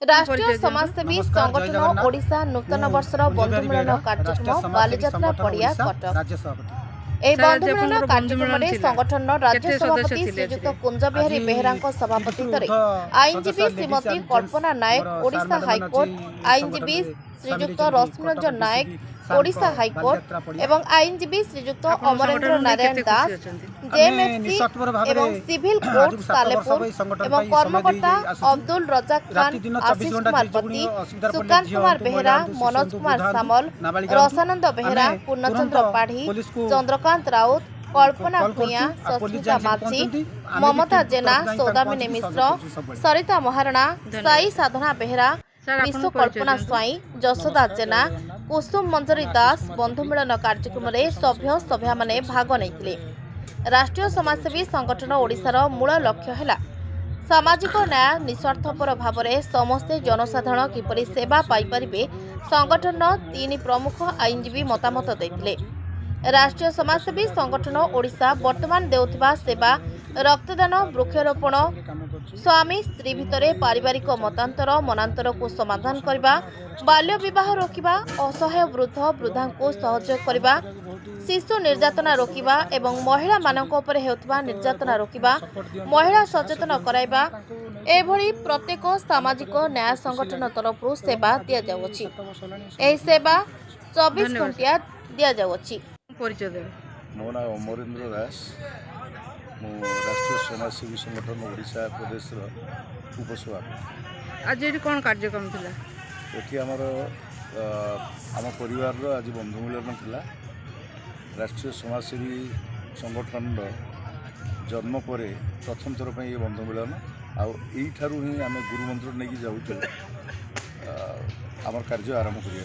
राष्ट्रीय समाजसेवी संगठन ओडिशा नूतन वर्षर बंधु मिलन कार्यक्रम बालीजात्रा पड़िया कटक। ए बंधु मिलन कार्यक्रम में संगठन राज्य सभापति श्रीजुक्त कुंज बिहारी बेहेरा सभापतित्व आईनजीवी श्रीमती कल्पना नायक ओडिशा हाईकोर्ट आईनजीवी श्रीजुक्त रश्मिरंजन नायक ओडिशा हाईकोर्ट एवं आईनजीवी श्रीजुक्त अमरेंद्र नारायण दास जेएमएफसी एवं सिविल कोर्ट सालेपुर एवं कर्मकर्ता अब्दुल रजाक खान आशीष कुमार पति सुकांत कुमार बेहेरा मनोज कुमार सामल रसानंद बेहेरा पूर्णचंद्र पाढ़ी चंद्रकांत राउत कल्पना भूया सस्मिता माझी ममता जेना सौदामिनी मिश्र सरिता महाराणा साई साधना बेहेरा विश्व कल्पना स्वाई जशोदा जेना कुसुम मंजरी दास बंधु मिलन कार्यक्रम में सभ्य सभ्या माने भाग नहीं। राष्ट्रीय समाजसेवी संगठन ओडिशार मूल लक्ष्य है सामाजिक न्याय निस्वार्थपर भाव में समस्ते जनसाधारण किपरि सेवा पाइपारे संगठन 3 प्रमुख आईनजीवी मतामत देते। राष्ट्रीय समाजसेवी संगठन ओडिशा वर्तमान देउथिबा सेवा रक्तदान वृक्षारोपण स्वामी स्त्री भितरे पारिवारिक मतांतर मनांतर को समाधान करबा बाल्य विवाह रोकिबा असहाय वृद्ध वृद्धा को सहयोग करबा शिशु निर्यातना रोकिबा एवं महिला मानक उपरे हेउथिबा निर्यातना रोकिबा महिला सचेतन कराइबा एभली प्रत्येक सामाजिक न्याय संगठन तरफ सेवा दिया जाउछि। एही सेवा 24 घंटिया दिया जाउछि। परिचय देबे। मो नाम अमरेंद्र दास मो राष्ट्रीय समाजसेवी संगठन ओडिशा प्रदेश उपसभापति। आज ये कौन कार्यक्रम थिला? एठी हमर आम परिवार रो आज बंधु मिलन थिला। राष्ट्रीय समाजसेवी संगठन जन्म पर प्रथम थर पर ये बंधु मिलन आठारू ही आम गुरुमंत्र नहीं जाऊँ आम कार्य आरंभ करिया।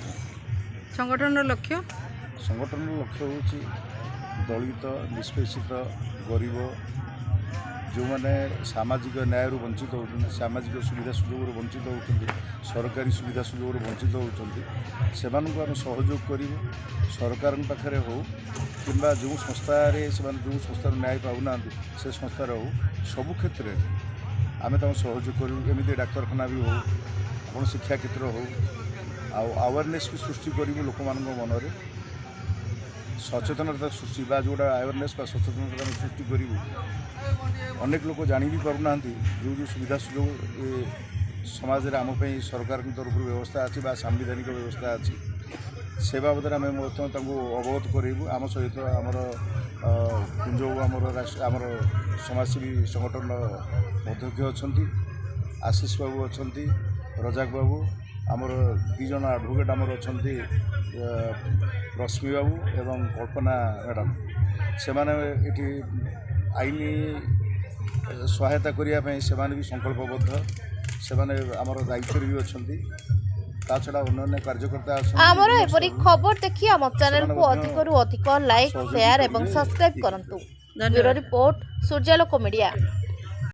संगठन लक्ष्य लक्ष्य हूँ दलित निष्पेषित गरीब जो मैंने सामाजिक न्याय वंचित होती सामाजिक सुविधा सुजोग वंचित होती सरकारी सुविधा सुजोग वंचित होती से आम सहयोग कर सरकार पाखे हो कि जो संस्था जो संस्था न्याय पाऊना से संस्थार हो सबु क्षेत्र में आम सहयोग करूँ। एमती डाक्तखाना भी हो आप शिक्षा क्षेत्र हो आवेरनेस भी सृष्टि करूँ लोक मान मन में सचेतनता सृष्टि जोटा अवेयरनेस सचेतनता सृष्टि करूँ। अनेक लोग जानी भी पारना जो जो सुविधा सुजोग समाज में आमपाई सरकार तरफ व्यवस्था अच्छी सांविधानिक व्यवस्था अच्छी से बाबद आम अवगत करूँ। आम सहित आमर कुंज आमर समाजसेवी संगठन अध्यक्ष अच्छा आशीष बाबू अच्छा रजाक बाबू आमर 2 जन एडवोकेट आमर अच्छा रश्मि बाबू एवं कल्पना मैडम से आईन सहायता करने से भी संकल्पबद्ध से आमर दायित्व भी अच्छा छड़ा अन्य कार्यकर्ता आमर एपरी खबर देखि आम चैनल को अधिक लाइक शेयर एवं सब्सक्राइब करंतु। Bureau report Suryalok media.